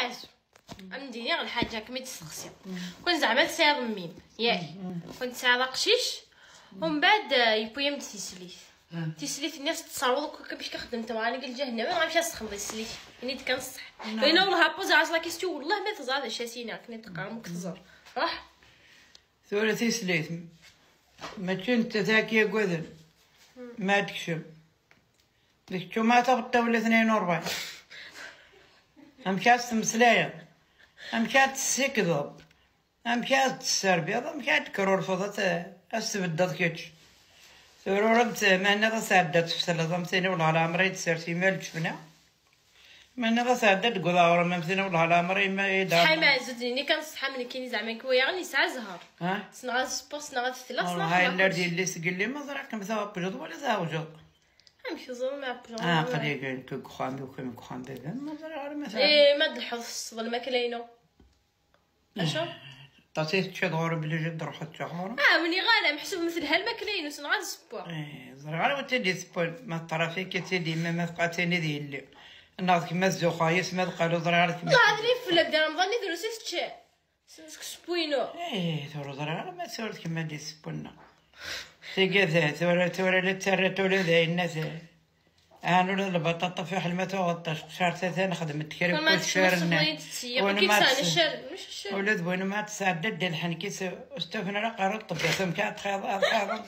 عاشو عندي غير الحاجه كمي تسقسي كون زعما تساعد مين ياك كنت ساعد قشيش ومن بعد يبويا تيسليت الناس تصاوض كيفاش كخدمت وانا قال جهنم ما غنمشي نسخن السليت يعني كنصح بينا والله بوز على كيستيو والله ما تزاد شاسينا كني تقرم كتزر راح ثلاثي سليت ما كنت ذاكيه قذل ما تكشم ديك ما تبطل ولا 42 مشات مسلايه مشات السكذب مشات السربيض مشات كرور فضت استبدت كيتش ثورورت ما نغا سعدت في سلطه مثلا ولا على عمري تسير في مال شفنا ما نغا سعدت قضاور مثلا ولا على عمري ما يدار شحال ما زدني كنصحى من كاين زعما كويا غني ساعه زهر صنع سبور صنع الثلاث صنع هاي اللي اللي سقل لي ما زرعك مثلا بجد ولا زاوجو نمشي زعما مع بلون قال لك كوخام وكم كوخام بابا ما زرع مثلا ما تلحظ الصبر ما كلاينو اشو طاسيت شغور بلي جد روحت شغور مني غاله محسوب مثل هالماكلين وصنع السبور زرع وتدي سبور ما طرفي كتدي ما بقاتني ذي اللي الناس كما الزخايس ما قالوا زرعت لا هذا في بدا رمضان يديروا سيت سيسك سبوينو ثورة زرع ما سورت كما دي سبونا تيجي ثورة للترة ذا الناس أنا البطاطا في حلمة وغطاش شهر ثلاثة خدمت كريم كل شهر ولد بوين ما تساعد ديال الحنكيس استفنا لا قرط طب سمكات خاض